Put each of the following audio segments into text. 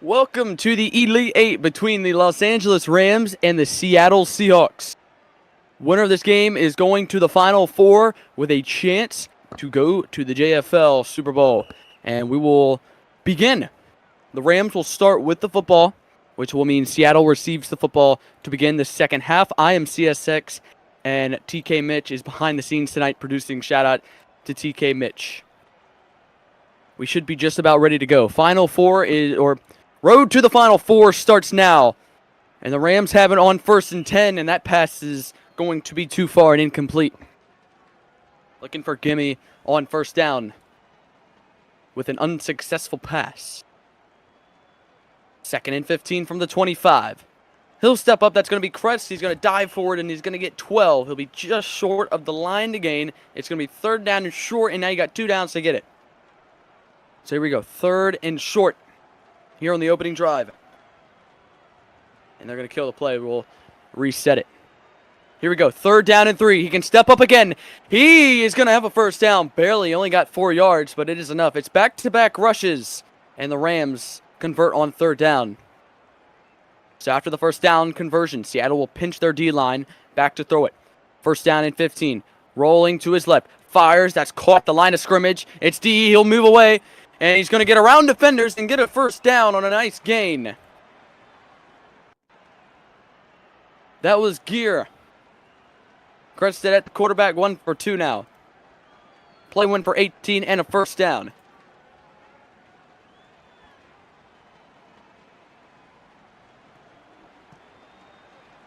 Welcome to the Elite Eight between the Los Angeles Rams and the Seattle Seahawks. Winner of this game is going to the Final Four with a chance to go to the JFL Super Bowl. And we will begin. The Rams will start with the football, which will mean Seattle receives the football to begin the second half. I am CSX, and TK Mitch is behind the scenes tonight producing. Shout out to TK Mitch. We should be just about ready to go. Road to the Final Four starts now. And the Rams have it on 1st and 10, and that pass is going to be too far and incomplete. Looking for Gimme on first down with an unsuccessful pass. 2nd and 15 from the 25. He'll step up. That's going to be Crest. He's going to dive forward, and he's going to get 12. He'll be just short of the line to gain. It's going to be 3rd down and short, and now you got 2 downs to get it. So here we go. 3rd and short here on the opening drive. And they're going to kill the play. We'll reset it. Here we go. 3rd down and 3. He can step up again. He is going to have a first down. Barely. Only got 4 yards, but it is enough. It's back-to-back rushes. And the Rams convert on 3rd down. So after the first down conversion, Seattle will pinch their D-line back to throw it. 1st down and 15. Rolling to his left. Fires. That's caught the line of scrimmage. It's D. He'll move away. And he's going to get around defenders and get a first down on a nice gain. That was Gear. Crested at the quarterback, 1 for 2 now. Play 1 for 18 and a first down.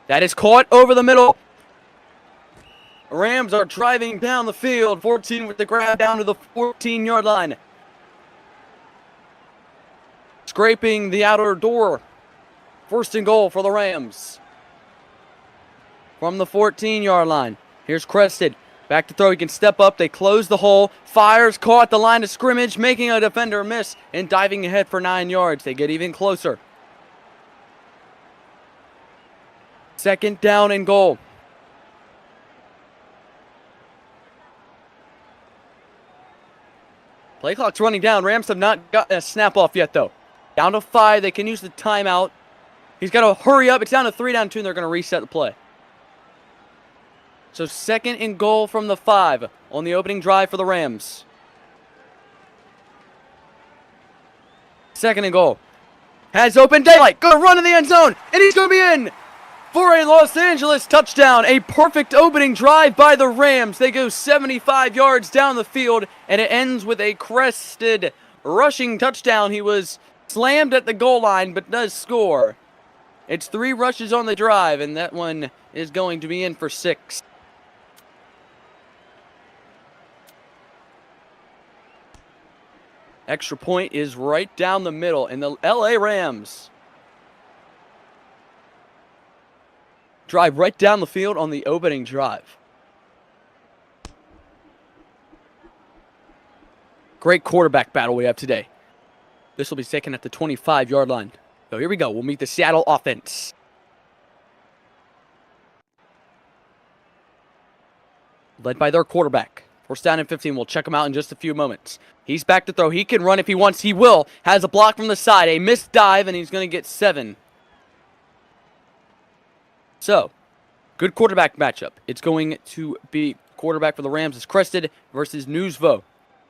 That is caught over the middle. Rams are driving down the field. 14 with the grab down to the 14-yard line. Scraping the outer door. 1st and goal for the Rams. From the 14-yard line. Here's Crested. Back to throw. He can step up. They close the hole. Fires. Caught the line of scrimmage. Making a defender miss. And diving ahead for 9 yards. They get even closer. 2nd down and goal. Play clock's running down. Rams have not got a snap off yet, though. Down to 5. They can use the timeout. He's got to hurry up. It's down to 3 down 2, and they're going to reset the play. So 2nd and goal from the 5 on the opening drive for the Rams. 2nd and goal. Has open daylight. Going to run in the end zone, and he's going to be in for a Los Angeles touchdown. A perfect opening drive by the Rams. They go 75 yards down the field, and it ends with a Crested rushing touchdown. He was slammed at the goal line, but does score. It's 3 rushes on the drive, and that one is going to be in for 6. Extra point is right down the middle, and the LA Rams drive right down the field on the opening drive. Great quarterback battle we have today. This will be taken at the 25-yard line. So here we go. We'll meet the Seattle offense. Led by their quarterback. 1st down and 15. We'll check him out in just a few moments. He's back to throw. He can run if he wants. He will. Has a block from the side. A missed dive, and he's going to get 7. So, good quarterback matchup. It's going to be quarterback for the Rams is Crested versus Newsvo.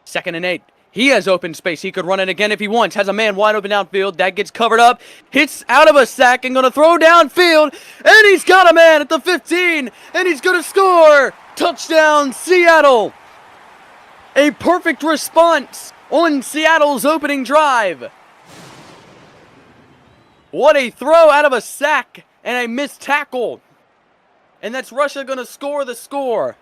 2nd and 8. He has open space. He could run it again if he wants. Has a man wide open downfield. That gets covered up. Hits out of a sack and going to throw downfield. And he's got a man at the 15. And he's going to score. Touchdown, Seattle. A perfect response on Seattle's opening drive. What a throw out of a sack and a missed tackle. And that's Russia going to score the score.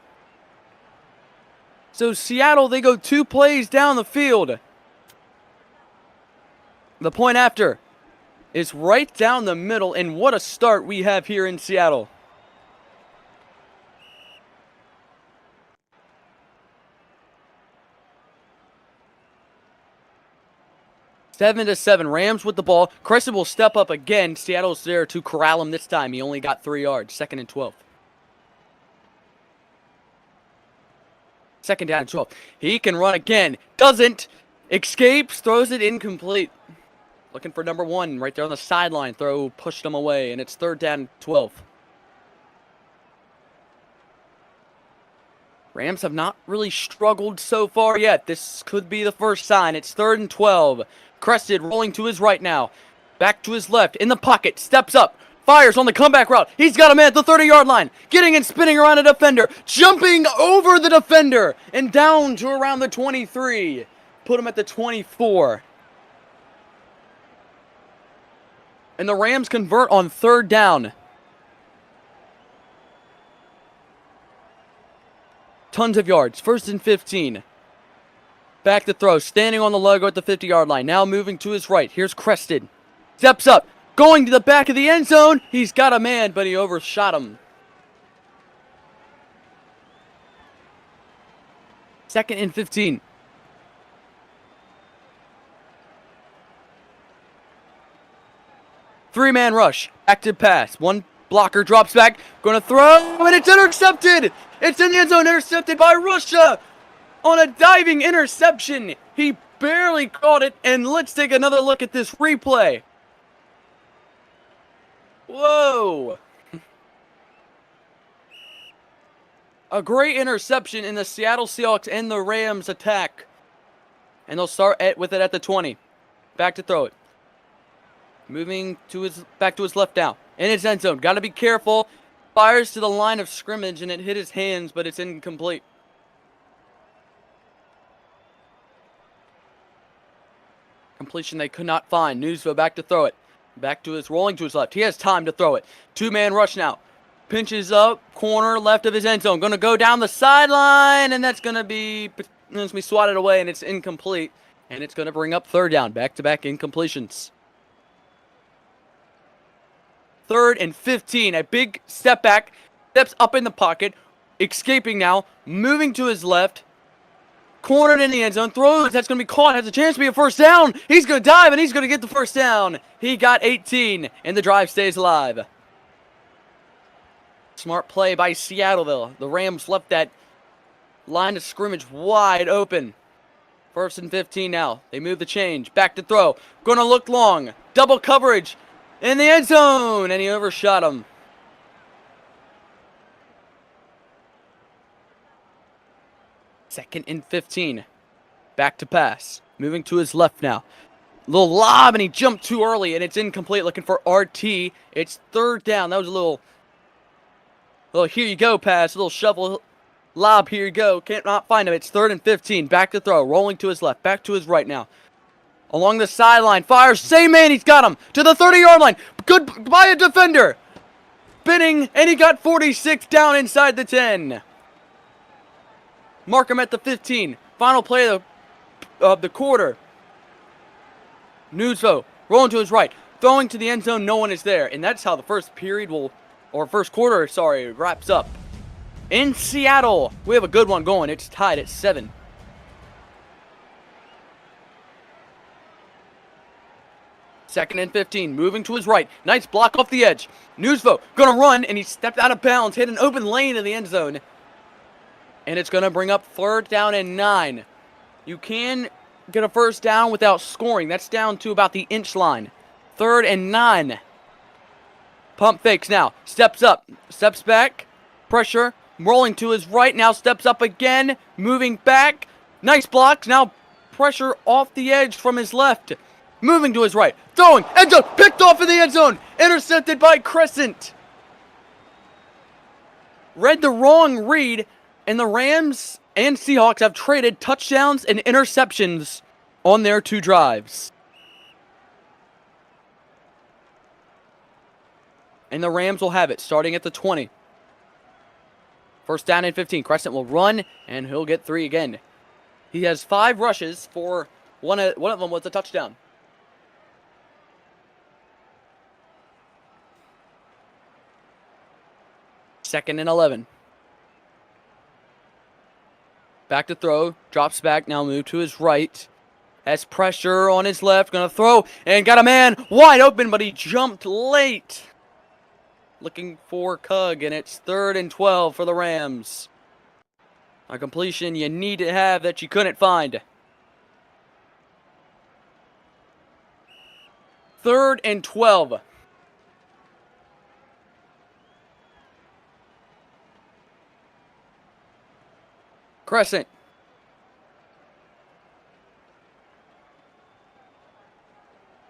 So Seattle, they go 2 plays down the field. The point after is right down the middle, and what a start we have here in Seattle. Seven to 7, Rams with the ball. Crescent will step up again. Seattle's there to corral him this time. He only got 3 yards. 2nd and 12. 2nd down and 12. He can run again. Doesn't. Escapes. Throws it incomplete. Looking for number 1 right there on the sideline. Throw pushed him away, and it's 3rd down and 12. Rams have not really struggled so far yet. This could be the first sign. It's 3rd and 12. Crested rolling to his right now. Back to his left. In the pocket. Steps up. Fires on the comeback route. He's got a man at the 30-yard line. Getting and spinning around a defender. Jumping over the defender. And down to around the 23. Put him at the 24. And the Rams convert on 3rd down. Tons of yards. 1st and 15. Back to throw. Standing on the logo at the 50-yard line. Now moving to his right. Here's Crested. Steps up. Going to the back of the end zone. He's got a man, but he overshot him. 2nd and 15. Three-man rush. Active pass. One blocker drops back. Going to throw, and it's intercepted. It's in the end zone. Intercepted by Russia on a diving interception. He barely caught it, and let's take another look at this replay. Whoa. A great interception in the Seattle Seahawks and the Rams attack. And they'll start with it at the 20. Back to throw it. Moving to back to his left now. In his end zone. Got to be careful. Fires to the line of scrimmage, and it hit his hands, but it's incomplete. Completion they could not find. Newsville back to throw it. Back to his rolling to his left. He has time to throw it. Two-man rush now. Pinches up, corner left of his end zone. Going to go down the sideline, and that's going to be swatted away, and it's incomplete. And it's going to bring up 3rd down. Back-to-back incompletions. 3rd and 15. A big step back. Steps up in the pocket. Escaping now. Moving to his left. Cornered in the end zone. Throws. That's going to be caught. Has a chance to be a 1st down. He's going to dive, and he's going to get the 1st down. He got 18, and the drive stays alive. Smart play by Seattle, though. The Rams left that line of scrimmage wide open. 1st and 15 now. They move the change. Back to throw. Going to look long. Double coverage in the end zone, and he overshot him. Second and 15. Back to pass. Moving to his left now. Little lob, and he jumped too early, and it's incomplete. Looking for RT. It's 3rd down. That was a little here you go pass. A little shovel lob. Here you go. Can't not find him. It's 3rd and 15. Back to throw. Rolling to his left. Back to his right now. Along the sideline. Fires. Same man. He's got him. To the 30-yard line. Good by a defender. Spinning, and he got 46 down inside the 10. Mark him at the 15. Final play of the quarter. Newsville rolling to his right. Throwing to the end zone. No one is there. And that's how the first quarter wraps up. In Seattle, we have a good one going. It's tied at 7. Second and 15, moving to his right. Nice block off the edge. Newsville gonna run, and he stepped out of bounds, hit an open lane in the end zone. And it's gonna bring up 3rd down and 9. You can get a 1st down without scoring. That's down to about the inch line. 3rd and 9. Pump fakes now. Steps up. Steps back. Pressure. Rolling to his right. Now steps up again. Moving back. Nice blocks. Now pressure off the edge from his left. Moving to his right. Throwing. End zone. Picked off in the end zone. Intercepted by Crescent. Read the wrong read. And the Rams and Seahawks have traded touchdowns and interceptions on their 2 drives. And the Rams will have it starting at the 20. 1st down and 15. Crescent will run, and he'll get 3 again. He has 5 rushes for one of them was a touchdown. Second and 11. Back to throw. Drops back. Now move to his right. Has pressure on his left. Going to throw. And got a man wide open, but he jumped late. Looking for Cug, and it's 3rd and 12 for the Rams. A completion you need to have that you couldn't find. 3rd and 12. Crescent.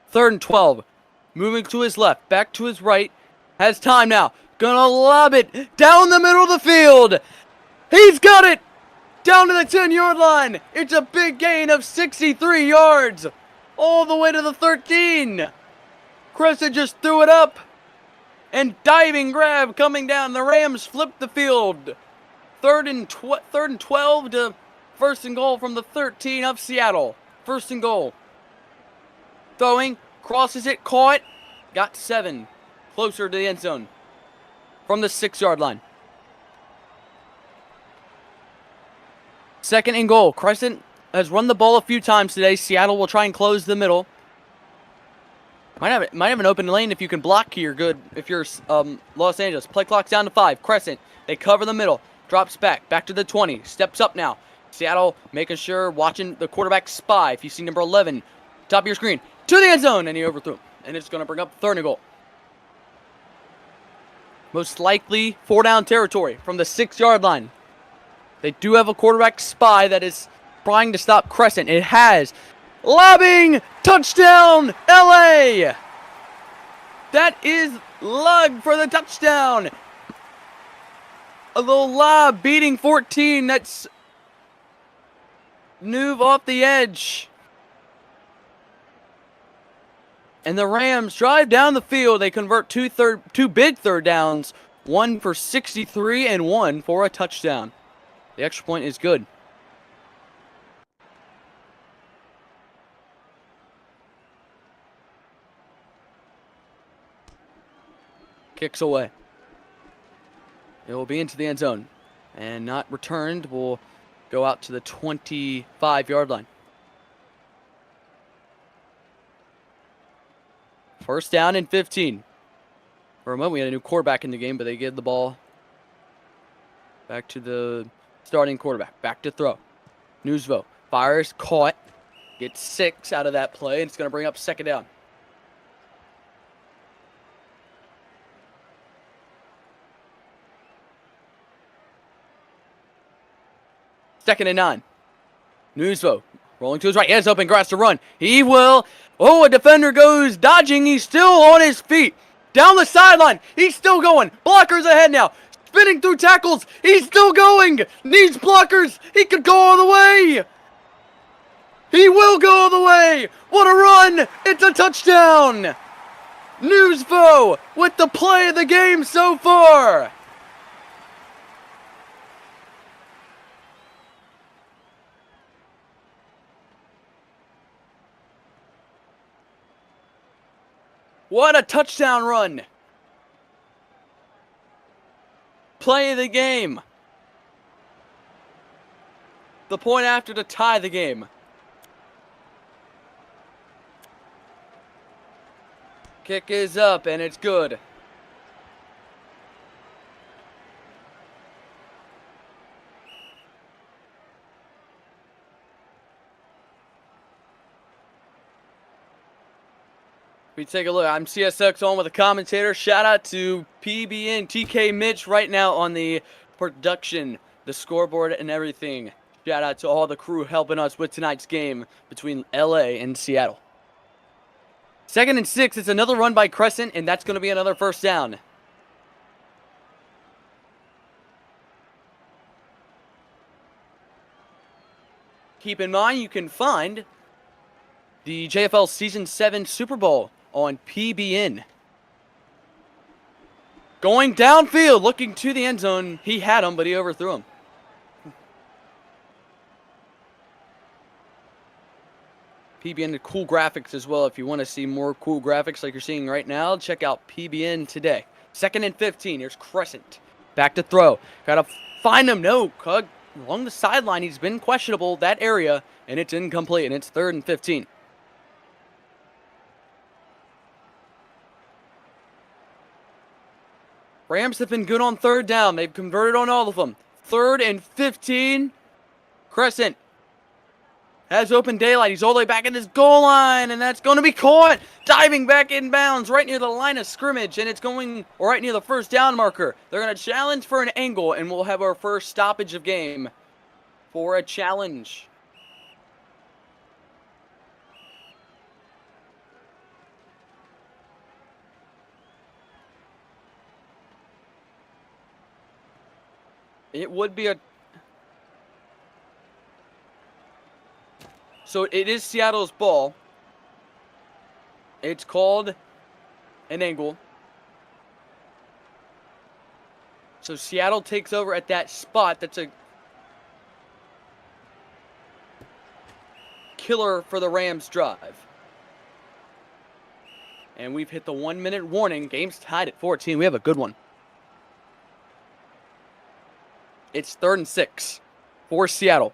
Third and 12. Moving to his left. Back to his right. Has time now. Gonna lob it down the middle of the field. He's got it. Down to the 10-yard line. It's a big gain of 63 yards. All the way to the 13. Crescent just threw it up. And diving grab coming down. The Rams flip the field. Third and 12 to 1st and goal from the 13 of Seattle. 1st and goal. Throwing. Crosses it. Caught. Got 7. Closer to the end zone. From the 6-yard line. 2nd and goal. Crescent has run the ball a few times today. Seattle will try and close the middle. Might have an open lane if you can block here. Good if you're Los Angeles. Play clock's down to 5. Crescent. They cover the middle. Drops back. Back to the 20. Steps up now. Seattle making sure, watching the quarterback spy. If you see number 11, top of your screen. To the end zone. And he overthrew him. And it's going to bring up 3rd and goal. Most likely 4-down territory from the 6-yard line. They do have a quarterback spy that is trying to stop Crescent. It has. Lobbing. Touchdown. LA. That is Lug for the touchdown. A little lob beating 14. That's Nuve off the edge. And the Rams drive down the field. They convert two big third downs. One for 63 and one for a touchdown. The extra point is good. Kicks away. It will be into the end zone. And not returned. Will go out to the 25-yard line. 1st down and 15. For a moment, we had a new quarterback in the game, but they gave the ball back to the starting quarterback. Back to throw. Newsvo fires, caught. Gets 6 out of that play, and it's going to bring up 2nd down. Second and 9. Newsvo rolling to his right. He has open grass to run. He will. Oh, a defender goes dodging. He's still on his feet. Down the sideline. He's still going. Blockers ahead now. Spinning through tackles. He's still going. Needs blockers. He could go all the way. He will go all the way. What a run. It's a touchdown. Newsvo with the play of the game so far. What a touchdown run. Play of the game. The point after to tie the game. Kick is up and it's good. We take a look. I'm CSX on with a commentator. Shout out to PBN TK Mitch right now on the production, the scoreboard, and everything. Shout out to all the crew helping us with tonight's game between LA and Seattle. 2nd and 6. It's another run by Crescent, and that's going to be another 1st down. Keep in mind, you can find the JFL Season 7 Super Bowl on PBN. Going downfield, looking to the end zone. He had him, but he overthrew him. PBN did cool graphics as well. If you want to see more cool graphics like you're seeing right now, check out PBN today. 2nd and 15. Here's Crescent. Back to throw. Got to find him. No, along the sideline. He's been questionable, that area, and it's incomplete, and it's 3rd and 15. Rams have been good on 3rd down. They've converted on all of them. 3rd and 15. Crescent Has open daylight. He's all the way back in his goal line, and that's going to be caught. Diving back in bounds right near the line of scrimmage, and it's going right near the first down marker. They're going to challenge for an angle, and we'll have our first stoppage of game for a challenge. It would be a... So it is Seattle's ball. It's called an angle. So Seattle takes over at that spot. That's a killer for the Rams drive. And we've hit the 1-minute warning. Game's tied at 14. We have a good one. It's 3rd and 6 for Seattle.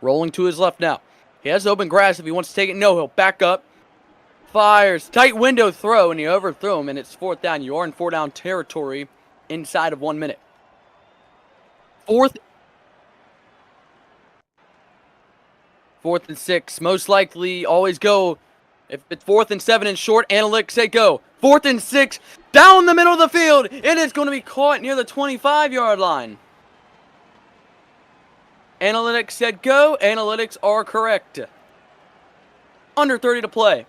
Rolling to his left now. He has open grass if he wants to take it. No, he'll back up. Fires. Tight window throw, and he overthrew him, and it's 4th down. You are in 4-down territory inside of 1 minute. 4th and 6. Most likely always go. If it's 4th and 7 and short, analytics say go. 4th and 6. Down the middle of the field. It is going to be caught near the 25-yard line. Analytics said go. Analytics are correct. Under 30 to play.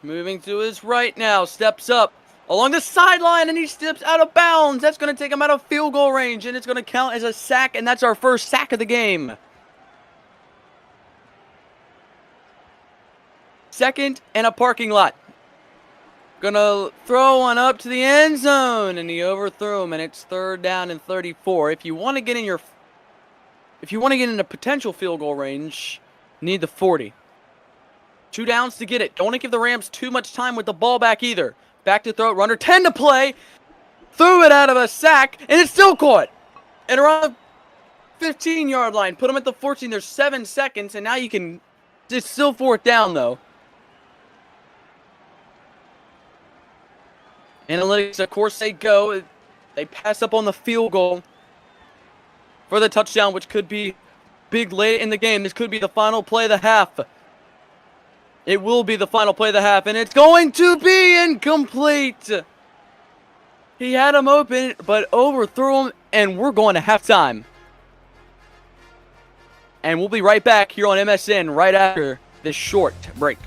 Moving to his right now. Steps up along the sideline, and he steps out of bounds. That's going to take him out of field goal range, and it's going to count as a sack, and that's our first sack of the game. 2nd and a parking lot. Gonna throw one up to the end zone, and he overthrew him, and it's 3rd down and 34. If you want to get in a potential field goal range, you need the 40. 2 downs to get it. Don't want to give the Rams too much time with the ball back either. Back to throw it, runner 10 to play. Threw it out of a sack, and it's still caught. And around the 15-yard line, put him at the 14. There's 7 seconds, and now you can. It's still 4th down though. Analytics, of course, they go. They pass up on the field goal for the touchdown, which could be big late in the game. This could be the final play of the half. It will be the final play of the half, and it's going to be incomplete. He had him open, but overthrew him, and we're going to halftime. And we'll be right back here on MSN right after this short break.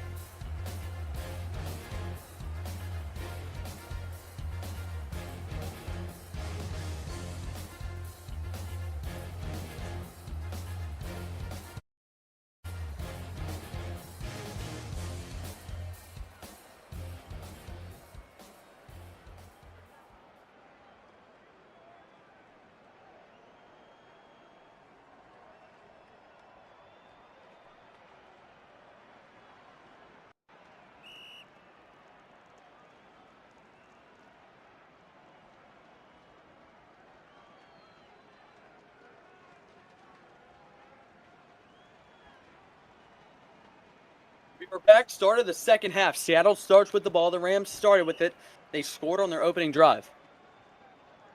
We're back. Started the second half. Seattle starts with the ball. The Rams started with it. They scored on their opening drive.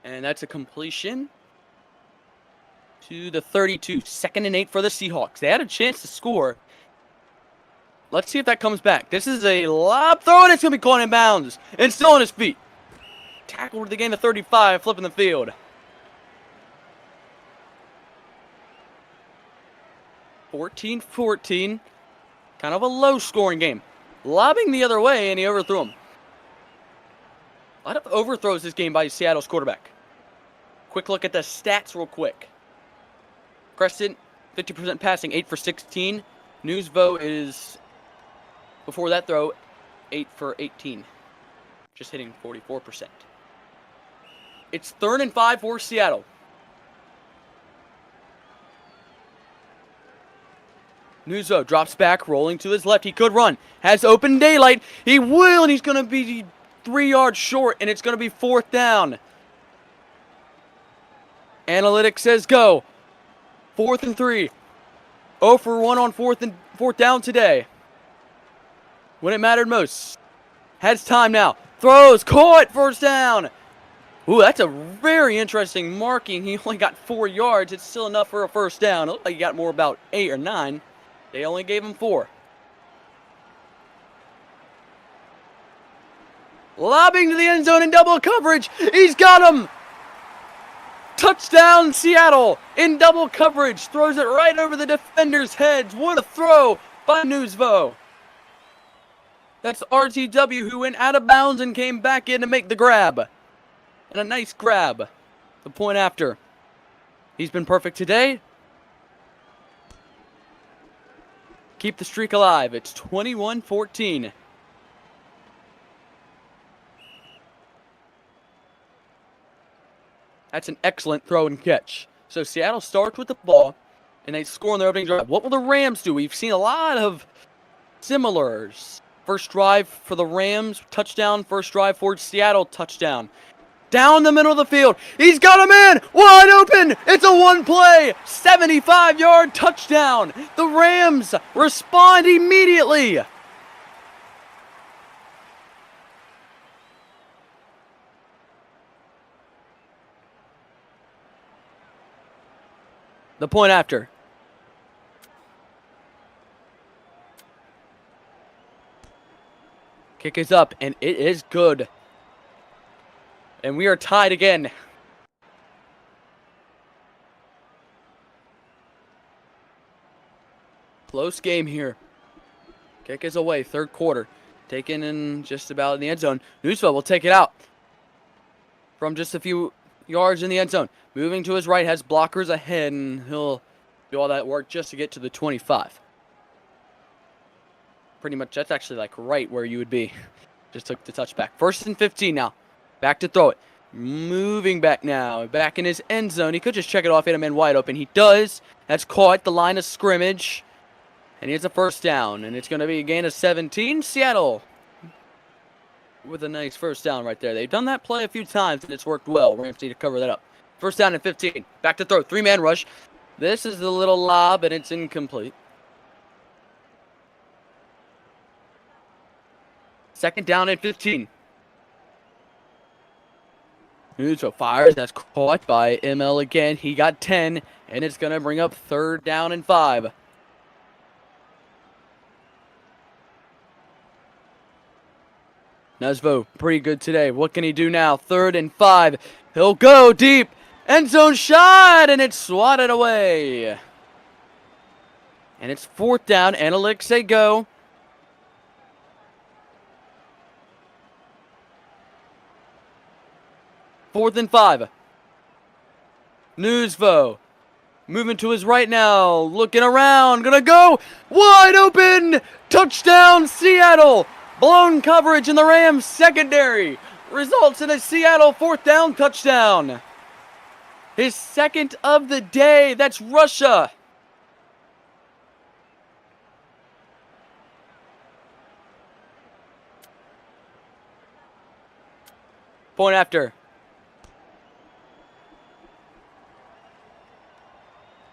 And that's a completion to the 32. 2nd and 8 for the Seahawks. They had a chance to score. Let's see if that comes back. This is a lob throw, and it's going to be caught in bounds. And still on his feet. Tackled the gain of 35, flipping the field. 14-14. Kind of a low-scoring game. Lobbing the other way, and he overthrew him. A lot of overthrows this game by Seattle's quarterback. Quick look at the stats real quick. Crescent, 50% passing, 8 for 16. Newsvo is, before that throw, 8 for 18. Just hitting 44%. It's 3rd and 5 for Seattle. Newsvo drops back, rolling to his left. He could run. Has open daylight. He will, and he's going to be 3 yards short, and it's going to be 4th down. Analytics says go. 4th and 3. 0 for 1 on 4th down today. When it mattered most. Has time now. Throws. Caught. 1st down. Ooh, that's a very interesting marking. He only got 4 yards. It's still enough for a first down. It looked like he got more about 8 or 9. They only gave him 4. Lobbing to the end zone in double coverage. He's got him. Touchdown, Seattle in double coverage. Throws it right over the defender's heads. What a throw by Newsvo. That's RTW who went out of bounds and came back in to make the grab. And a nice grab. The point after. He's been perfect today. Keep the streak alive. It's 21-14. That's an excellent throw and catch. So Seattle starts with the ball, and they score on their opening drive. What will the Rams do? We've seen a lot of similars. First drive for the Rams, touchdown. First drive for Seattle, touchdown. Down the middle of the field. He's got him in. Wide open. It's a one-play, 75-yard touchdown. The Rams respond immediately. The point after. Kick is up, and it is good. And we are tied again. Close game here. Kick is away, third quarter. Taken in just about in the end zone. Newsville will take it out from just a few yards in the end zone. Moving to his right, has blockers ahead, and he'll do all that work just to get to the 25. Pretty much, that's actually like right where you would be. Just took the touchback. 1st and 15 now. Back to throw it. Moving back now. Back in his end zone. He could just check it off, hit him in wide open. He does. That's caught the line of scrimmage. And it's a first down. And it's going to be a gain of 17. Seattle with a nice first down right there. They've done that play a few times, and it's worked well. Rams need to cover that up. First down and 15. Back to throw. 3-man rush. This is the little lob, and it's incomplete. Second down and 15. So fires. That's caught by ML again. He got 10, and it's going to bring up 3rd down and 5. Nesvo, pretty good today. What can he do now? 3rd and 5. He'll go deep. End zone shot, and it's swatted away. And it's 4th down. Analytics say go. Fourth and 5. Newsvo. Moving to his right now. Looking around. Gonna go. Wide open. Touchdown, Seattle. Blown coverage in the Rams secondary. Results in a Seattle 4th down touchdown. His 2nd of the day. That's Russia. Point after.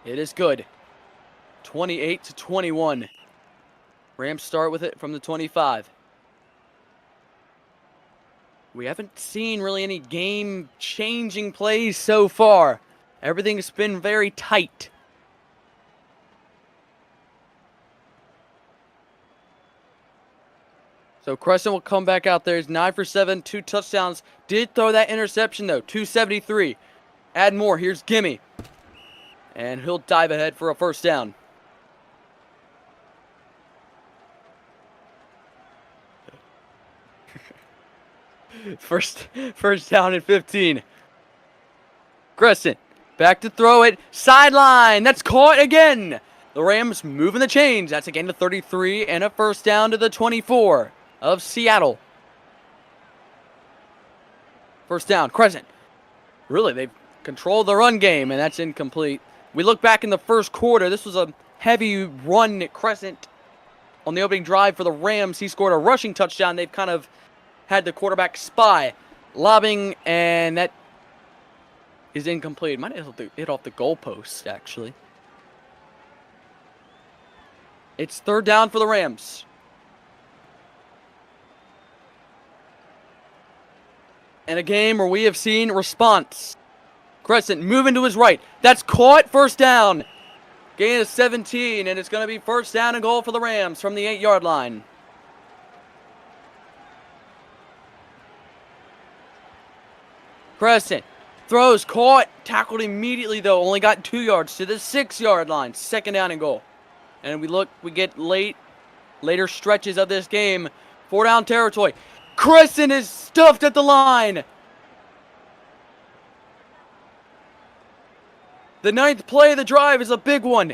It is good. 28-21. Rams start with it from the 25. We haven't seen really any game-changing plays so far. Everything's been very tight. So Crescent will come back out there. He's 9 for 7, 2 touchdowns. Did throw that interception, though. 273. Add more. Here's Gimme. And he'll dive ahead for a first down. First down and 15. Crescent. Back to throw it. Sideline. That's caught again. The Rams moving the chains. That's a gain of 33 and a first down to the 24 of Seattle. First down. Crescent. Really, they've controlled the run game, and that's incomplete. We look back in the first quarter. This was a heavy run at Crescent on the opening drive for the Rams. He scored a rushing touchdown. They've kind of had the quarterback spy. Lobbing, and that is incomplete. Might have hit off the goalpost, actually. It's 3rd down for the Rams. in a game where we have seen response. Crescent moving to his right. That's caught. First down. Gain of 17, and it's going to be first down and goal for the Rams from the 8-yard line. Crescent throws, caught, tackled immediately though. Only got 2 yards to the 6-yard line. Second down and goal. And we get later stretches of this game. 4-down territory. Crescent is stuffed at the line. The 9th play of the drive is a big one.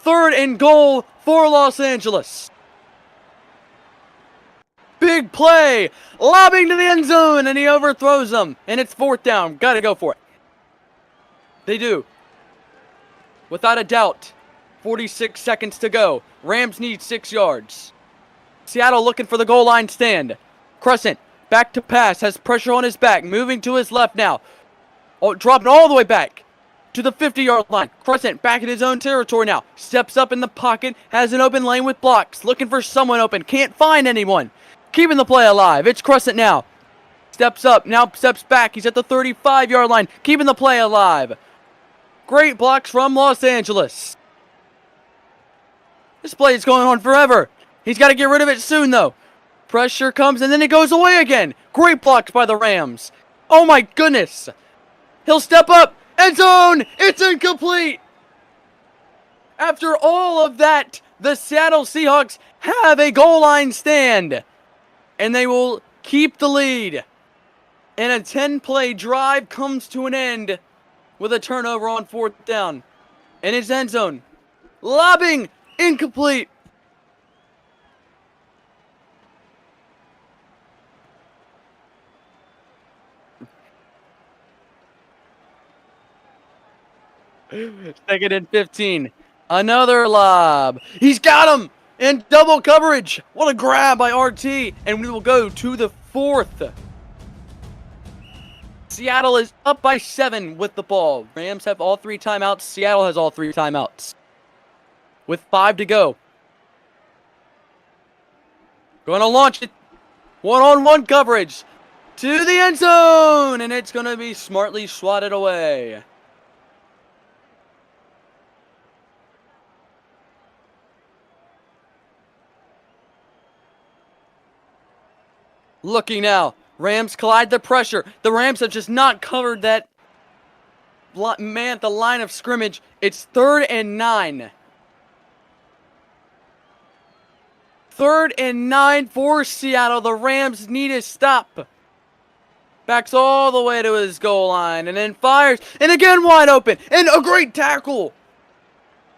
3rd and goal for Los Angeles. Big play. Lobbing to the end zone, and he overthrows them. And it's 4th down. Gotta go for it. They do. Without a doubt. 46 seconds to go. Rams need 6 yards. Seattle looking for the goal line stand. Crescent, back to pass, has pressure on his back. Moving to his left now. Oh, dropping all the way back to the 50-yard line. Crescent back in his own territory now. Steps up in the pocket, has an open lane with blocks. Looking for someone open. Can't find anyone. Keeping the play alive. It's Crescent now. Steps up, now steps back. He's at the 35-yard line. Keeping the play alive. Great blocks from Los Angeles. This play is going on forever. He's got to get rid of it soon, though. Pressure comes, and then it goes away again. Great blocks by the Rams. Oh, my goodness. He'll step up. End zone. It's incomplete. After all of that, the Seattle Seahawks have a goal line stand. And they will keep the lead. And a 10-play drive comes to an end with a turnover on 4th down. In his end zone. Lobbing. Incomplete. Second and 15. Another lob. He's got him in double coverage. What a grab by RT. And we will go to the 4th. Seattle is up by 7 with the ball. Rams have all 3 timeouts. Seattle has all 3 timeouts. With 5 to go. Going to launch it. One-on-one coverage. To the end zone. And it's going to be smartly swatted away. Looking now. Rams collide the pressure. The Rams have just not covered that man at the line of scrimmage. It's 3rd and 9. 3rd and 9 for Seattle. The Rams need a stop. Backs all the way to his goal line and then fires. And again wide open. And a great tackle.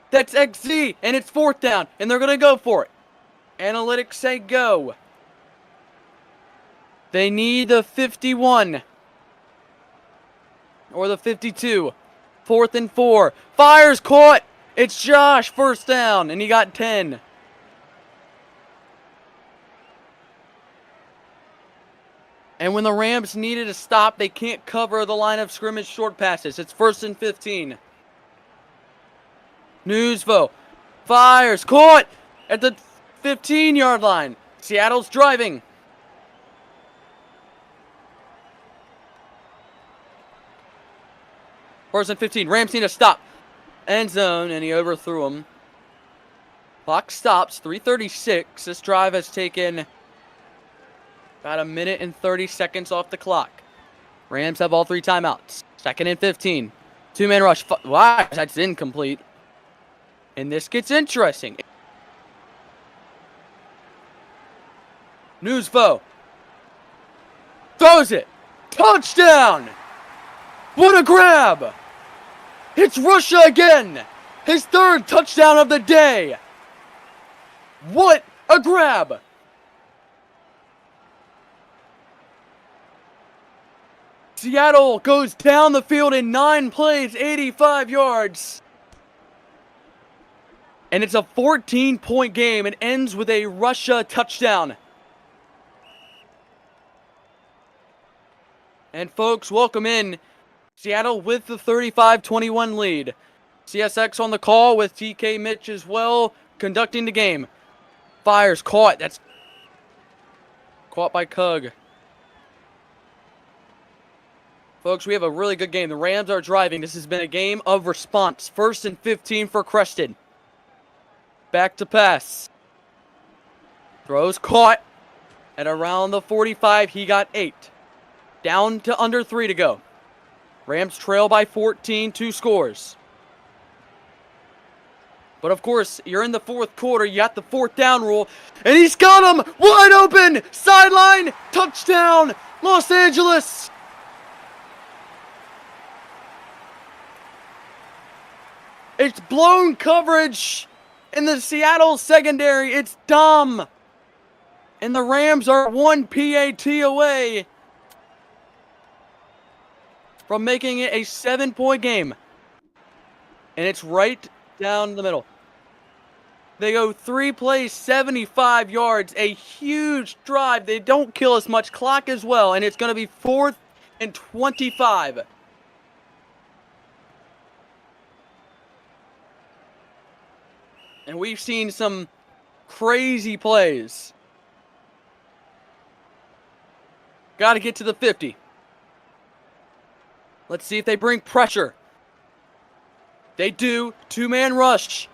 That's XZ. And it's 4th down. And they're going to go for it. Analytics say go. They need the 51. Or the 52. 4th and 4. Fires, caught. It's Josh. First down. And he got 10. And when the Rams needed a stop, they can't cover the line of scrimmage short passes. It's 1st and 15. Newsvo. Fires. Caught at the 15-yard line. Seattle's driving. First and 15. Rams need a stop. End zone, and he overthrew him. Clock stops. 3:36. This drive has taken about 1 minute and 30 seconds off the clock. Rams have all 3 timeouts. 2nd and 15. 2-man rush. Wow, that's incomplete. And this gets interesting. Newsvo. Throws it. Touchdown. What a grab. It's Russia again. His 3rd touchdown of the day. What a grab. Seattle goes down the field in 9 plays, 85 yards. And it's a 14-point game. It ends with a Russia touchdown. And folks, welcome in. Seattle with the 35-21 lead. CSX on the call with TK Mitch as well, conducting the game. Fires, caught. That's caught by Cug. Folks, we have a really good game. The Rams are driving. This has been a game of response. 1st and 15 for Creston. Back to pass. Throws caught. At around the 45, he got 8. Down to under 3 to go. Rams trail by 14, 2 scores. But of course, you're in the 4th quarter. You got the 4th down rule. And he's got him wide open. Sideline. Touchdown. Los Angeles. It's blown coverage in the Seattle secondary. It's dumb. And the Rams are 1 PAT away from making it a 7-point game. And it's right down the middle. They go 3 plays, 75 yards. A huge drive. They don't kill us much clock as well. And it's going to be 4th and 25. And we've seen some crazy plays. Got to get to the 50. Let's see if they bring pressure. They do. 2-man rush.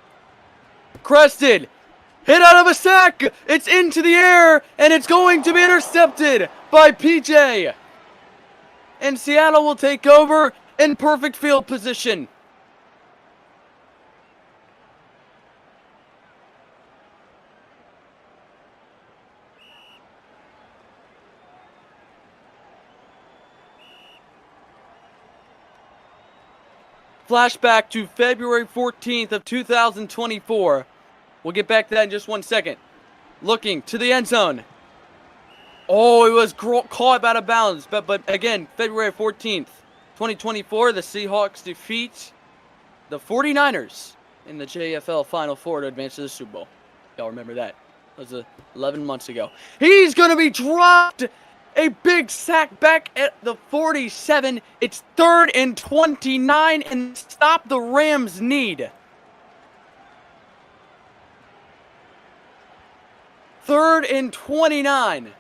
Crested. Hit out of a sack. It's into the air. And it's going to be intercepted by PJ. And Seattle will take over in perfect field position. Flashback to February 14th of 2024. We'll get back to that in just 1 second. Looking to the end zone. Oh, it was caught out of bounds. But again, February 14th, 2024, the Seahawks defeat the 49ers in the JFL Final Four to advance to the Super Bowl. Y'all remember that. That was 11 months ago. He's going to be dropped. A big sack back at the 47. It's 3rd and 29 and stop the Rams need. 3rd and 29.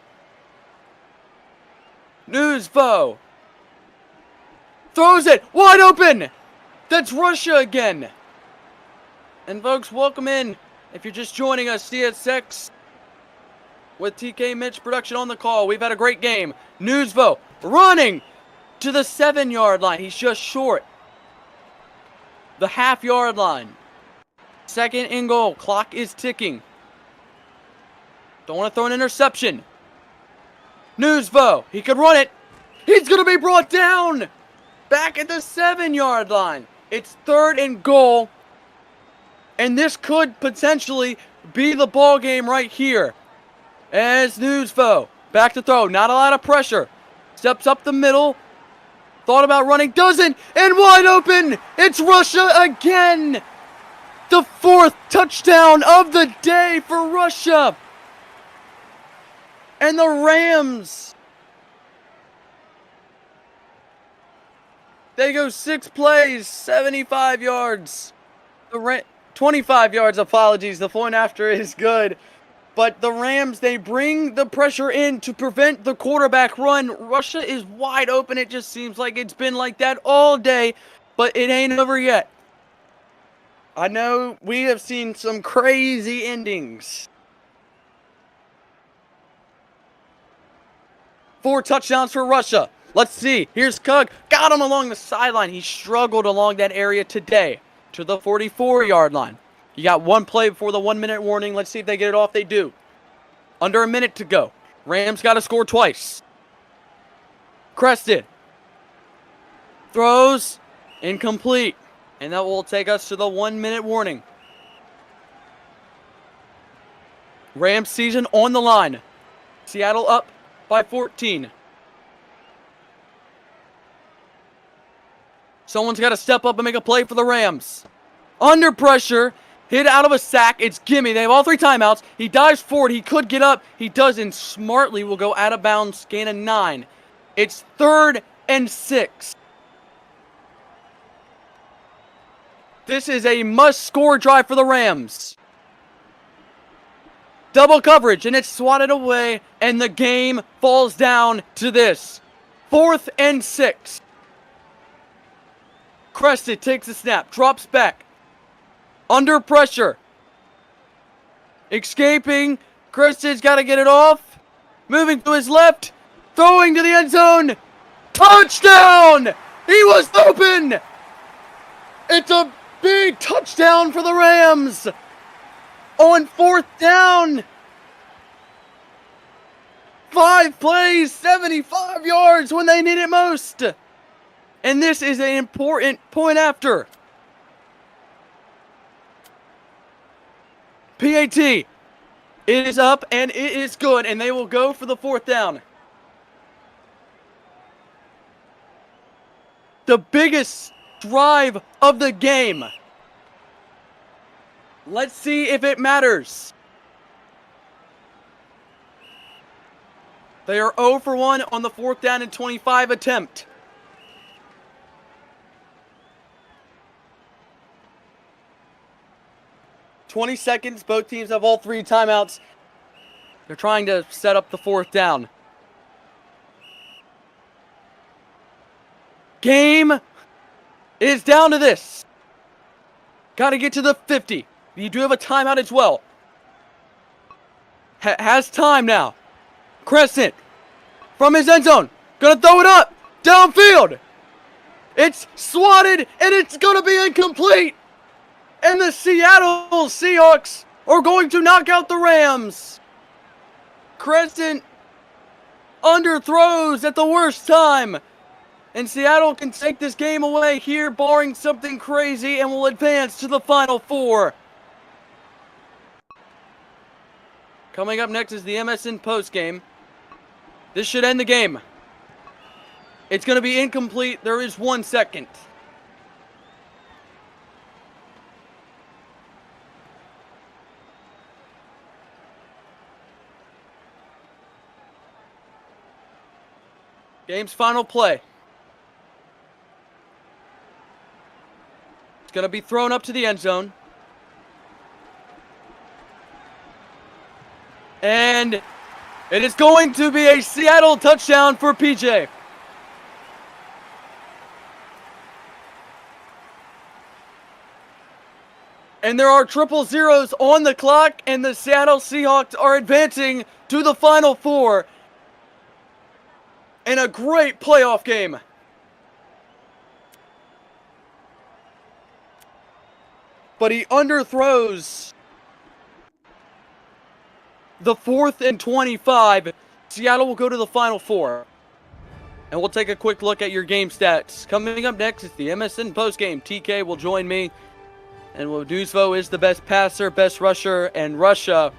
Newsbo. Throws it wide open. That's Russia again. And folks, welcome in. If you're just joining us, CSX with TK Mitch production on the call. We've had a great game. Newsvo running to the 7-yard line. He's just short. The half-yard line. 2nd and goal. Clock is ticking. Don't want to throw an interception. Newsvo. He could run it. He's going to be brought down. Back at the 7-yard line. It's 3rd and goal. And this could potentially be the ball game right here. As Newsfo, back to throw, not a lot of pressure. Steps up the middle, thought about running, doesn't, and wide open! It's Russia again! The 4th touchdown of the day for Russia! And the Rams, they go 6 plays, 75 yards. 25 yards, apologies, the point after is good. But the Rams, they bring the pressure in to prevent the quarterback run. Russia is wide open. It just seems like it's been like that all day, but it ain't over yet. I know we have seen some crazy endings. 4 touchdowns for Russia. Let's see. Here's Kug. Got him along the sideline. He struggled along that area today to the 44-yard line. You got 1 play before the 1-minute warning. Let's see if they get it off. They do. Under a minute to go. Rams got to score twice. Crested. Throws. Incomplete. And that will take us to the 1-minute warning. Rams season on the line. Seattle up by 14. Someone's got to step up and make a play for the Rams. Under pressure. Hit out of a sack. It's gimme. They have all 3 timeouts. He dives forward. He could get up. He doesn't. Smartly will go out of bounds. Gain of 9. It's 3rd and 6. This is a must-score drive for the Rams. Double coverage, and it's swatted away, and the game falls down to this. 4th and 6. Crested takes the snap, drops back. Under pressure. Escaping. Crescent's got to get it off. Moving to his left. Throwing to the end zone. Touchdown! He was open! It's a big touchdown for the Rams. On 4th down. 5 plays, 75 yards when they need it most. And this is an important point after. PAT. It is up and it is good, and they will go for the 4th down. The biggest drive of the game. Let's see if it matters. They are 0 for 1 on the 4th down and 25 attempt. $20 seconds. Both teams have all 3 timeouts. They're trying to set up the 4th down. Game is down to this. Got to get to the 50. You do have a timeout as well. Has time now. Crescent from his end zone. Gonna throw it up. Downfield. It's swatted and it's gonna be incomplete. And the Seattle Seahawks are going to knock out the Rams. Crescent underthrows at the worst time. And Seattle can take this game away here, barring something crazy, and will advance to the Final Four. Coming up next is the MSN postgame. This should end the game. It's going to be incomplete. There is 1 second. Game's final play. It's going to be thrown up to the end zone. And it is going to be a Seattle touchdown for PJ. And there are triple zeros on the clock, and the Seattle Seahawks are advancing to the Final Four in a great playoff game. But he underthrows the 4th and 25. Seattle will go to the Final Four. And we'll take a quick look at your game stats. Coming up next is the MSN postgame. TK will join me. And Waduzvo is the best passer, best rusher, and Russia.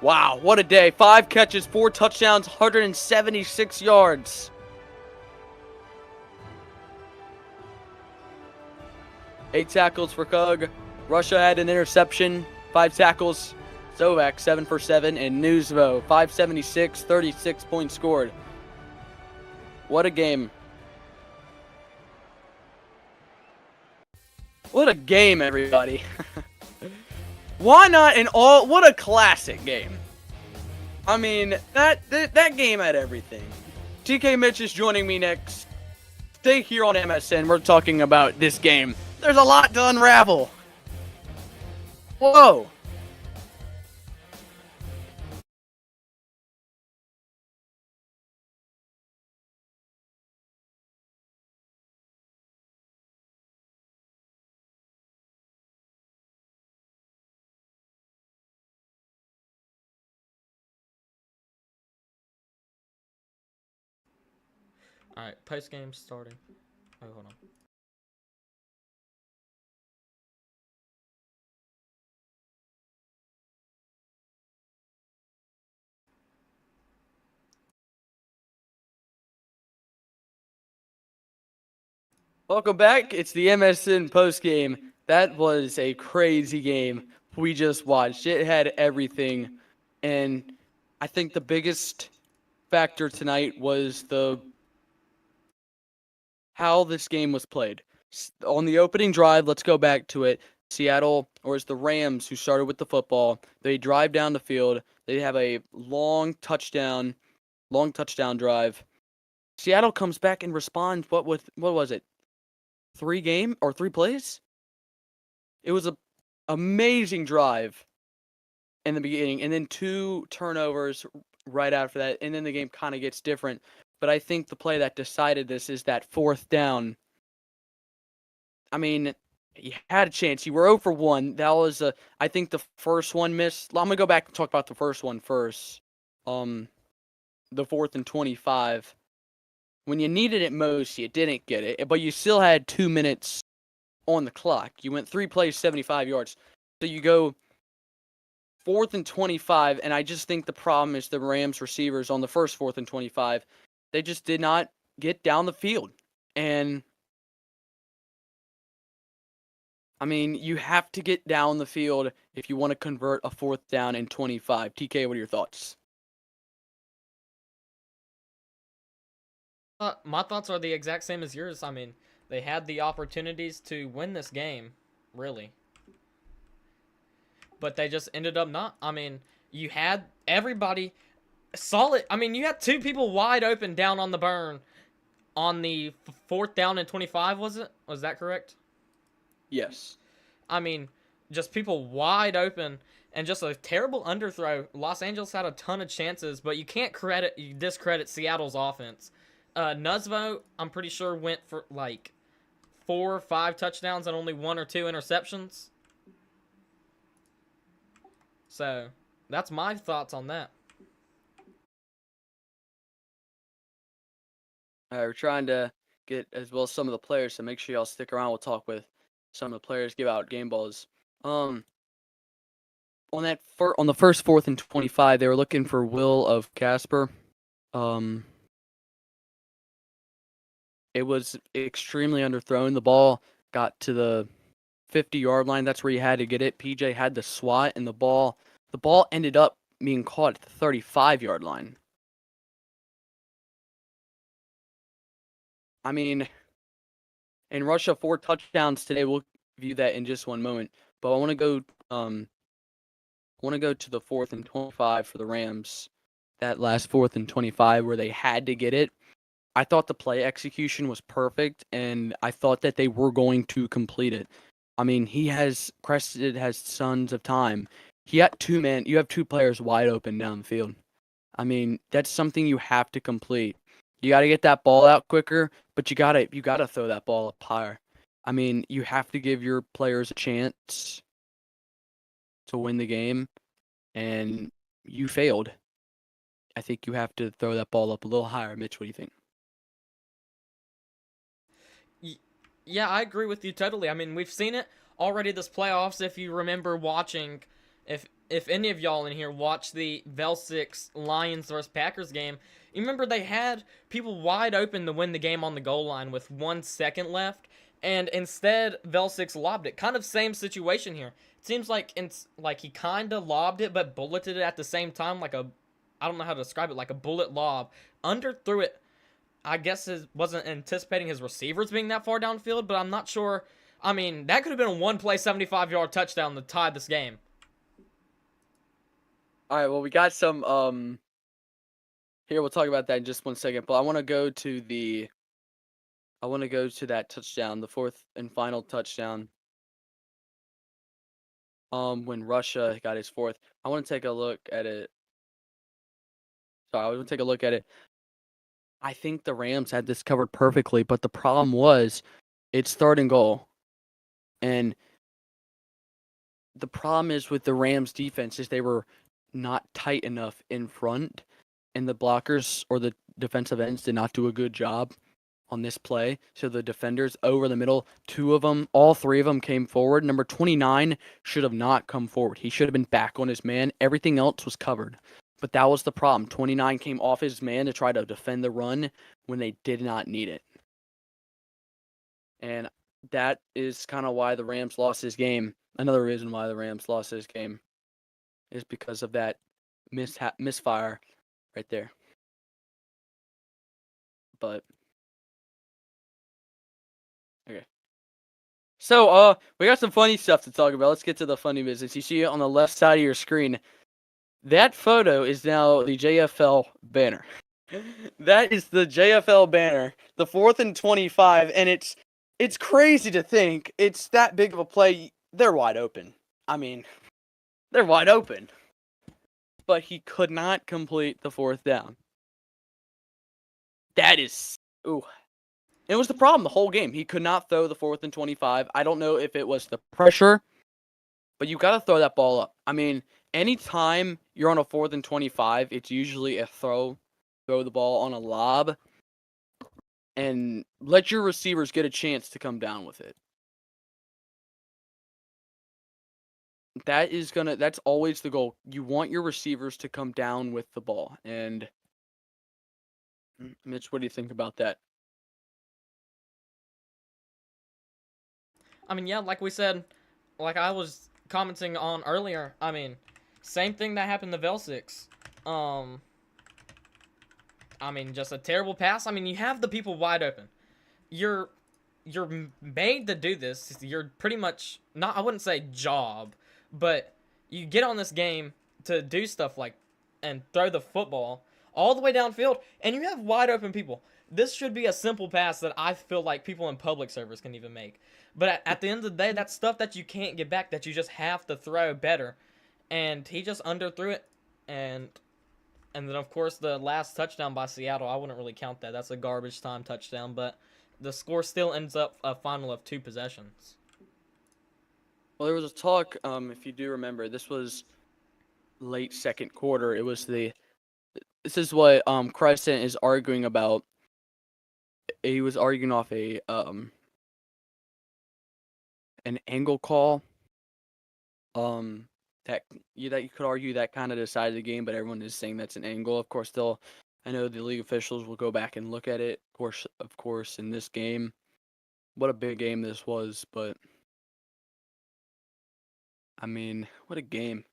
Wow, what a day. 5 catches, 4 touchdowns, 176 yards. 8 tackles for Kug. Russia had an interception, 5 tackles. Sovak, 7 for 7, and Newsvo, 576, 36 points scored. What a game. What a game, everybody. Why not an all... What a classic game. I mean, that game had everything. TK Mitch is joining me next. Stay here on MSN. We're talking about this game. There's a lot to unravel. Whoa. Alright, post game starting. Oh, hold on. Welcome back. It's the MSN postgame. That was a crazy game we just watched. It had everything. And I think the biggest factor tonight was how this game was played. On the opening drive, let's go back to it. Seattle, or it's the Rams who started with the football. They drive down the field. They have a long touchdown drive. Seattle comes back and responds. What was it? 3 plays. It was a amazing drive in the beginning, and then 2 turnovers right after that, and then the game kind of gets different. But I think the play that decided this is that 4th down. I mean, you had a chance. You were 0 for 1. That was I think the first one missed. I'm gonna go back and talk about the first one first. The 4th and 25. When you needed it most, you didn't get it, but you still had 2 minutes on the clock. You went 3 plays, 75 yards. So you go 4th and 25, and I just think the problem is the Rams receivers on the first 4th and 25. They just did not get down the field. And I mean, you have to get down the field if you want to convert a 4th down and 25. TK, what are your thoughts? My thoughts are the exact same as yours. I mean, they had the opportunities to win this game, really. But they just ended up not. I mean, you had everybody solid. I mean, you had 2 people wide open down on the burn on the 4th down and 25, was it? Was that correct? Yes. I mean, just people wide open and just a terrible underthrow. Los Angeles had a ton of chances, but you can't discredit Seattle's offense. Nuzvo, I'm pretty sure, went for like 4 or 5 touchdowns and only 1 or 2 interceptions. So, that's my thoughts on that. We're trying to get as well as some of the players, so make sure y'all stick around. We'll talk with some of the players, give out game balls. On the first 4th and 25, they were looking for Will of Casper. It was extremely underthrown. The ball got to the 50-yard line. That's where you had to get it. PJ had the swat, and the ball ended up being caught at the 35-yard line. I mean, in Russia, 4 touchdowns today. We'll view that in just one moment. But I want to go to the 4th and 25 for the Rams. That last 4th and 25 where they had to get it. I thought the play execution was perfect, and I thought that they were going to complete it. I mean, Crested has tons of time. He had 2 men. You have 2 players wide open down the field. I mean, that's something you have to complete. You got to get that ball out quicker, but you got to throw that ball up higher. I mean, you have to give your players a chance to win the game, and you failed. I think you have to throw that ball up a little higher. Mitch, what do you think? Yeah, I agree with you totally. I mean, we've seen it already this playoffs. If you remember watching, if any of y'all in here watched the Velsic Lions vs. Packers game, you remember they had people wide open to win the game on the goal line with 1 second left, and instead Velsic lobbed it. Kind of same situation here. It seems like he kind of lobbed it, but bulleted it at the same time, I don't know how to describe it, like a bullet lob. Underthrew it. I guess wasn't anticipating his receivers being that far downfield, but I'm not sure. I mean, that could have been a 1-play, 75-yard touchdown to tie this game. All right, well, we got some here, we'll talk about that in just 1 second, but I want to go to that touchdown, the 4th and final touchdown. When Russia got his 4th. I want to take a look at it. Sorry, I want to take a look at it. I think the Rams had this covered perfectly, but the problem was it's 3rd and goal. And the problem is with the Rams defense is they were not tight enough in front, and the blockers or the defensive ends did not do a good job on this play. So the defenders over the middle, 2 of them, all 3 of them came forward. Number 29 should have not come forward. He should have been back on his man. Everything else was covered. But that was the problem. 29 came off his man to try to defend the run when they did not need it. And that is kind of why the Rams lost this game. Another reason why the Rams lost this game is because of that misfire right there. But okay. So, we got some funny stuff to talk about. Let's get to the funny business. You see it on the left side of your screen. That photo is now the JFL banner. That is the JFL banner, the 4th and 25, and it's It's crazy to think it's that big of a play. They're wide open. I mean, they're wide open. But he could not complete the fourth down. That is, ooh. It was the problem the whole game. He could not throw the 4th and 25. I don't know if it was the pressure, but you got to throw that ball up. I mean, anytime you're on a 4th and 25, it's usually a throw the ball on a lob, and let your receivers get a chance to come down with it. That's always the goal. You want your receivers to come down with the ball. And Mitch, what do you think about that? I mean, yeah, like we said, like I was commenting on earlier. I mean, same thing that happened to Velsix. I mean, just a terrible pass. I mean, you have the people wide open. You're made to do this. You're pretty much not. I wouldn't say job, but you get on this game to do stuff like and throw the football all the way downfield, and you have wide open people. This should be a simple pass that I feel like people in public servers can even make. But at the end of the day, that's stuff that you can't get back, that you just have to throw better. And he just underthrew it. And then, of course, the last touchdown by Seattle, I wouldn't really count that. That's a garbage time touchdown. But the score still ends up a final of 2 possessions. Well, there was a talk, if you do remember, this was late second quarter. This is what Crescent is arguing about. He was arguing off an angle call. That you could argue that kind of decided the game, but everyone is saying that's an angle. Of course, I know the league officials will go back and look at it. Of course, in this game, what a big game this was. But I mean, what a game.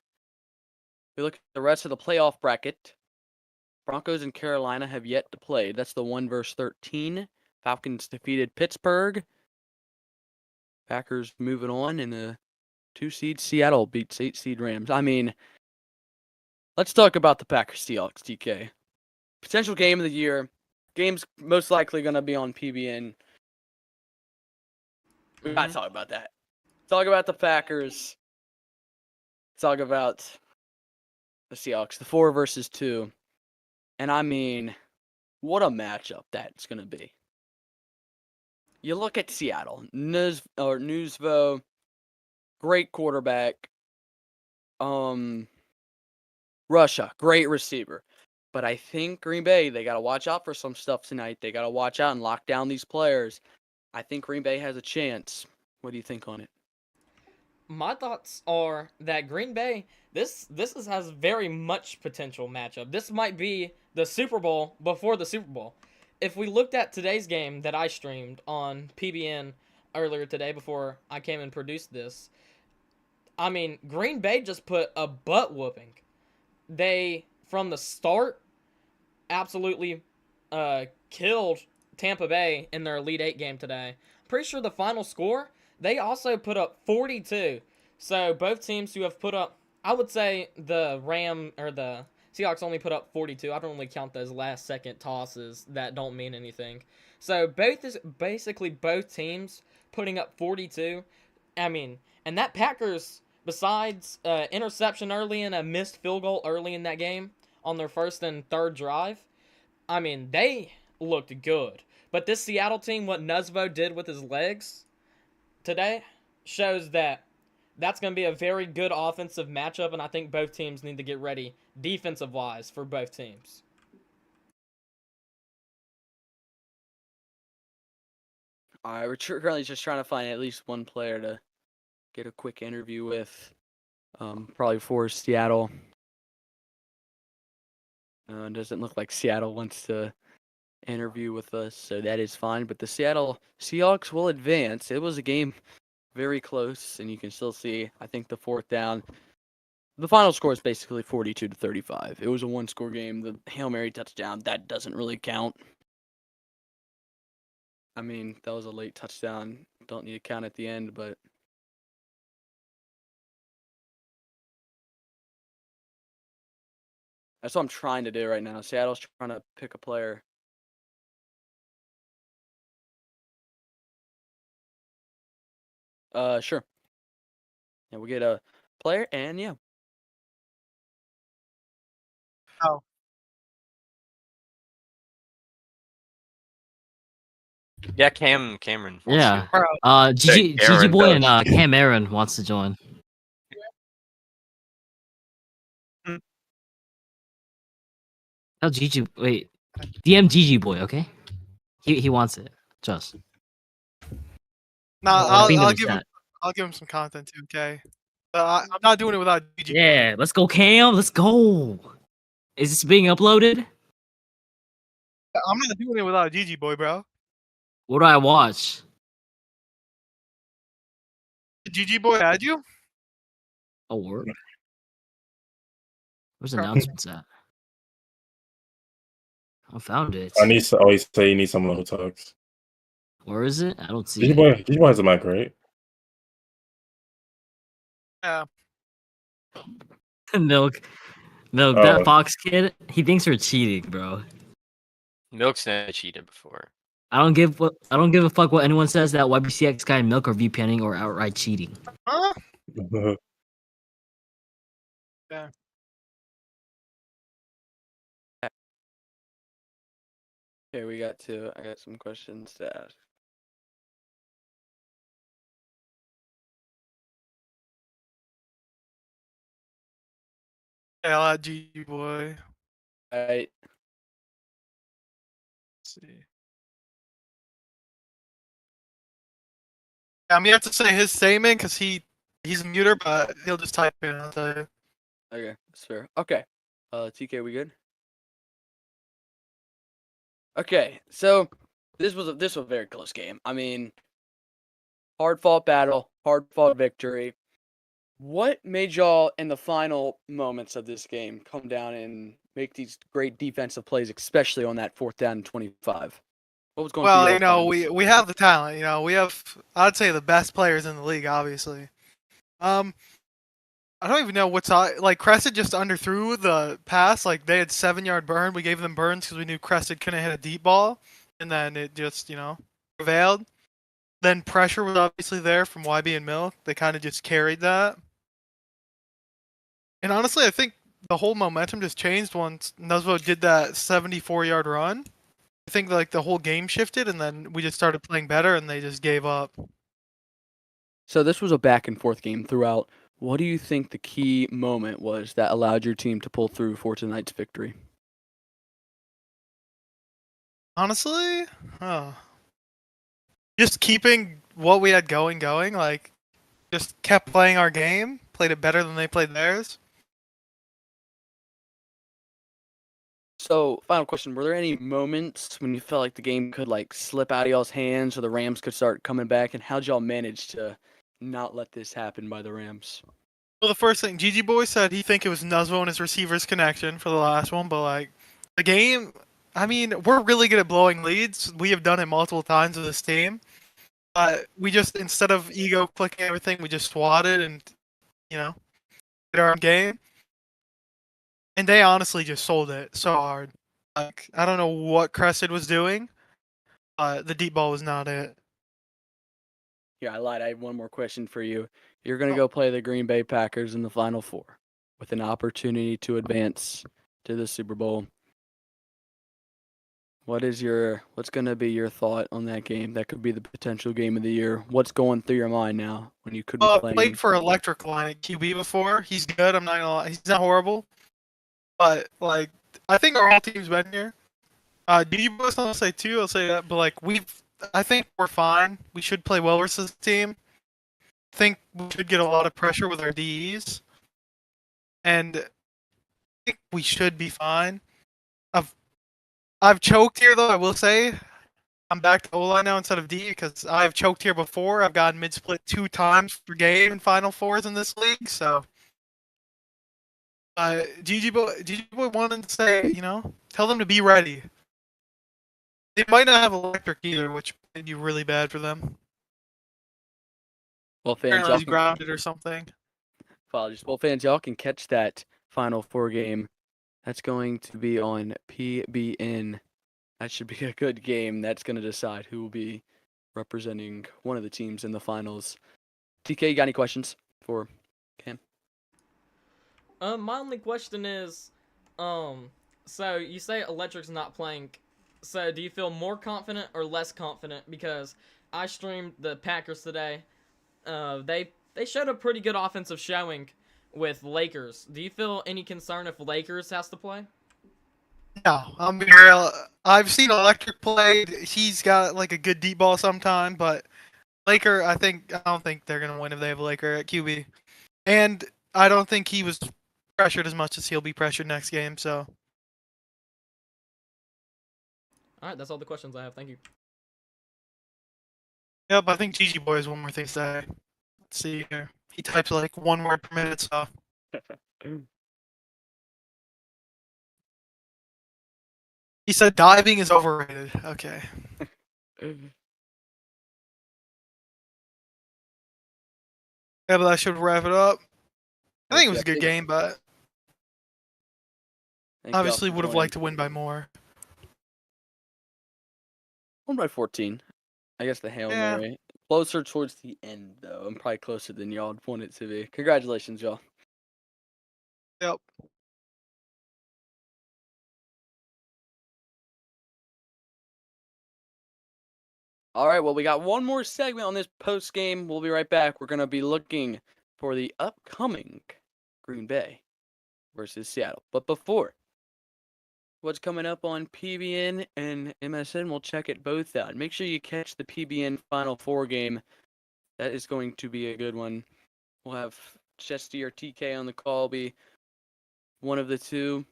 We look at the rest of the playoff bracket. Broncos and Carolina have yet to play. That's the 1 versus 13. Falcons defeated Pittsburgh. Packers moving on, and the 2-seed Seattle beats 8-seed Rams. I mean, let's talk about the Packers Seahawks, TK. Potential game of the year. Game's most likely going to be on PBN. We got to talk about that. Talk about the Packers. Talk about the Seahawks, the 4 versus 2. And I mean, what a matchup that's going to be. You look at Seattle, Newsvo, great quarterback. Russia, great receiver. But I think Green Bay, they got to watch out for some stuff tonight. They got to watch out and lock down these players. I think Green Bay has a chance. What do you think on it? My thoughts are that Green Bay, this has very much potential matchup. This might be the Super Bowl before the Super Bowl. If we looked at today's game that I streamed on PBN earlier today before I came and produced this, I mean, Green Bay just put a butt whooping. They, from the start, absolutely killed Tampa Bay in their Elite 8 game today. Pretty sure the final score, they also put up 42. So both teams who have put up, I would say the Seahawks only put up 42. I don't really count those last second tosses that don't mean anything. So basically both teams putting up 42. I mean, and that Packers, besides interception early and a missed field goal early in that game on their first and third drive, I mean, they looked good. But this Seattle team, what Nuzvo did with his legs today, shows that that's going to be a very good offensive matchup, and I think both teams need to get ready defensive-wise for both teams. All right, we're currently just trying to find at least one player to get a quick interview with, probably for Seattle. It doesn't look like Seattle wants to interview with us, so that is fine. But the Seattle Seahawks will advance. It was a game very close, and you can still see, I think, the fourth down. The final score is basically 42-35. It was a one-score game. The Hail Mary touchdown, that doesn't really count. I mean, that was a late touchdown. Don't need to count at the end, but that's what I'm trying to do right now. Seattle's trying to pick a player. Sure. And we'll get a player, and yeah. Oh. Yeah, Cameron. wants Yeah. Bro. GG Aaron Boy does. and Cam Aaron wants to join. Hmm. Tell GG wait. DM GG Boy, okay? He wants it. Just. Nah, Ping him I'll in give him. chat. I'll give him some content too. Okay. I'm not doing it without GG. Yeah, let's go, Cam. Let's go. Is this being uploaded? I'm not doing it without GG boy, bro. What do I watch? GG boy had you? Oh, word. Where's Bro. announcements at? I found it. I always say you need someone who talks. Where is it? I don't see Gigi it. Boy has a mic, right? Yeah. Milk. Milk, that Fox kid, he thinks we're cheating, bro. Milk's never cheated before. I don't give a fuck what anyone says that YBCX guy and Milk are VPNing or outright cheating. Huh? Okay, I got some questions to ask. Yeah, I'll add GG boy. Alright. Let's see. I'm gonna have to say his statement because he's a muter, but he'll just type in. I'll tell you. Okay, that's fair. Okay. TK, we good? Okay, so this was a very close game. I mean, hard fought battle, hard fought victory. What made y'all in the final moments of this game come down and make these great defensive plays, especially on that 4th down and 25? What was going Well, through you y'all's know, minds? we have the talent. You know, we have, I'd say, the best players in the league. Obviously. I don't even know what's like. Crested just underthrew the pass. Like they had 7-yard burn. We gave them burns because we knew Crested couldn't hit a deep ball, and then it just prevailed. Then pressure was obviously there from YB and Milk. They kind of just carried that. And honestly, I think the whole momentum just changed once Nuzvo did that 74-yard run. I think like the whole game shifted, and then we just started playing better, and they just gave up. So this was a back and forth game throughout. What do you think the key moment was that allowed your team to pull through for tonight's victory? Honestly, just keeping what we had going. Like, just kept playing our game, played it better than they played theirs. So, final question: were there any moments when you felt like the game could like slip out of y'all's hands, or the Rams could start coming back? And how'd y'all manage to not let this happen by the Rams? Well, the first thing, GG Boy said he think it was Nuzvo and his receivers connection for the last one, but like the game, I mean, we're really good at blowing leads. We have done it multiple times with this team. But we just, instead of ego clicking everything, we just swatted and, did our own game. And they honestly just sold it so hard. Like, I don't know what Crested was doing. The deep ball was not it. Yeah, I lied. I have one more question for you. You're gonna go play the Green Bay Packers in the Final Four with an opportunity to advance to the Super Bowl. What's gonna be your thought on that game? That could be the potential game of the year. What's going through your mind now when you could be I playing? played for Electric Line at QB before. He's good. I'm not gonna lie. He's not horrible. But like, I think our whole team's been here. Do you boys want to say too? I'll say that. But like, I think we're fine. We should play well versus the team. I think we should get a lot of pressure with our DEs, and I think we should be fine. I've choked here though. I will say, I'm back to O-line now instead of D because I've choked here before. I've gotten mid-split 2 times per game in Final Fours in this league. So, GG boy wanted to say, tell them to be ready. They might not have electric either, which would be really bad for them. Well, fans, Apparently y'all he's can, grounded or something. apologies. Well, fans, y'all can catch that Final Four game. That's going to be on PBN. That should be a good game. That's going to decide who will be representing one of the teams in the finals. TK, you got any questions for Cam? My only question is, so you say Electric's not playing, so do you feel more confident or less confident? Because I streamed the Packers today. They showed a pretty good offensive showing with Lakers. Do you feel any concern if Lakers has to play? No, I'm being real. I've seen Electric play. He's got like a good deep ball sometime, but Laker, I don't think they're gonna win if they have Laker at QB. And I don't think he was pressured as much as he'll be pressured next game. So All right, that's all the questions I have. Thank you. yep, I think GG Boy has one more thing to say. Let's see here. He types like 1 word per minute. So he said diving is overrated. Okay. Yeah, but that should wrap it up. I think it was a good game, but Thank y'all obviously for would have joining. liked to win by more. 1 by 14. I guess the Hail Yeah. Mary. Closer towards the end, though. I'm probably closer than y'all would want it to be. Congratulations, y'all. Yep. All right, well, we got one more segment on this post game. We'll be right back. We're going to be looking for the upcoming Green Bay versus Seattle. But before, what's coming up on PBN and MSN, we'll check it both out. Make sure you catch the PBN Final Four game. That is going to be a good one. We'll have Chesty or TK on the call, be one of the two.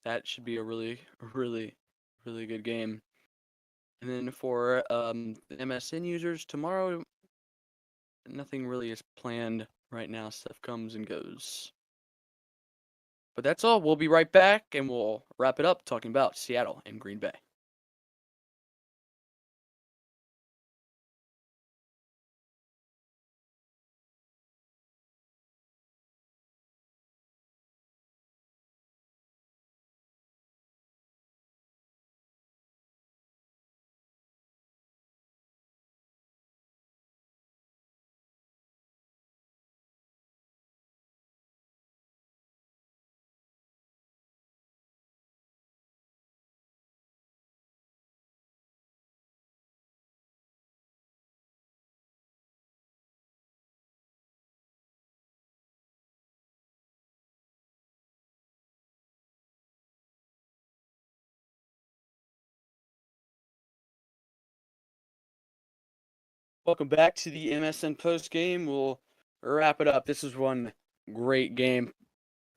That should be a really, really, really good game. And then for the MSN users, tomorrow, nothing really is planned right now. Stuff comes and goes. But that's all. We'll be right back, and we'll wrap it up talking about Seattle and Green Bay. Welcome back to the MSN post game. We'll wrap it up. This is one great game,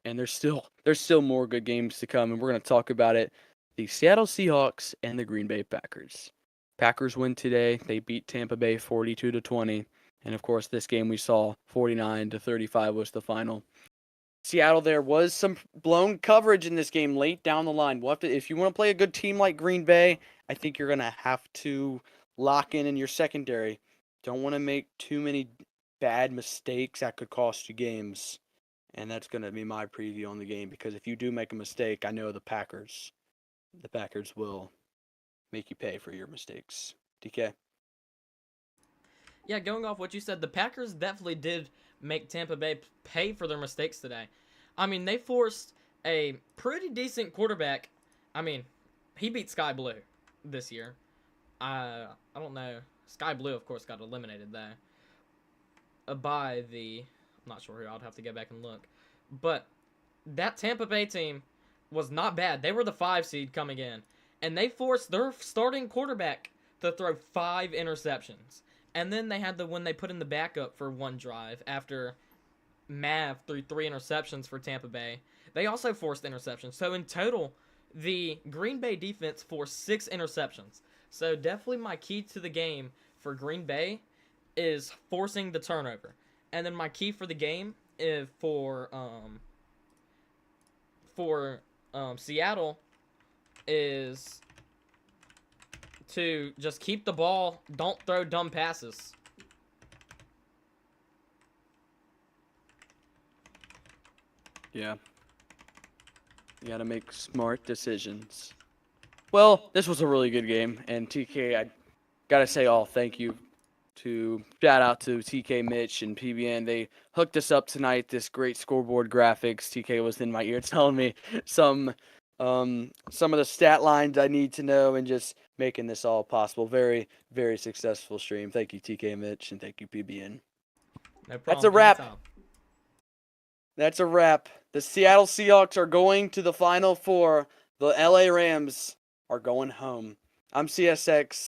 and there's still more good games to come, and we're going to talk about it. The Seattle Seahawks and the Green Bay Packers. Packers win today. They beat Tampa Bay 42-20, and of course, this game we saw 49-35 was the final. Seattle, there was some blown coverage in this game late down the line. We'll have to, if you want to play a good team like Green Bay, I think you're going to have to lock in your secondary. Don't want to make too many bad mistakes that could cost you games. And that's going to be my preview on the game, because if you do make a mistake, I know the Packers will make you pay for your mistakes. DK? Yeah, going off what you said, the Packers definitely did make Tampa Bay pay for their mistakes today. I mean, they forced a pretty decent quarterback. I mean, he beat Sky Blue this year. I don't know. Sky Blue, of course, got eliminated there by the... I'm not sure who. I'll have to go back and look. But that Tampa Bay team was not bad. They were the 5 seed coming in. And they forced their starting quarterback to throw 5 interceptions. And then they had when they put in the backup for one drive after Mav threw 3 interceptions for Tampa Bay. They also forced interceptions. So in total, the Green Bay defense forced 6 interceptions. So definitely my key to the game for Green Bay is forcing the turnover. And then my key for the game is for Seattle is to just keep the ball, don't throw dumb passes. Yeah. You got to make smart decisions. Well, this was a really good game, and TK, I got to say thank you to shout out to TK Mitch and PBN. They hooked us up tonight. This great scoreboard graphics. TK was in my ear telling me some of the stat lines I need to know and just making this all possible. Very, very successful stream. Thank you, TK Mitch, and thank you, PBN. No problem. That's a wrap. Anytime. That's a wrap. The Seattle Seahawks are going to the Final Four. The LA Rams are going home. I'm CSX.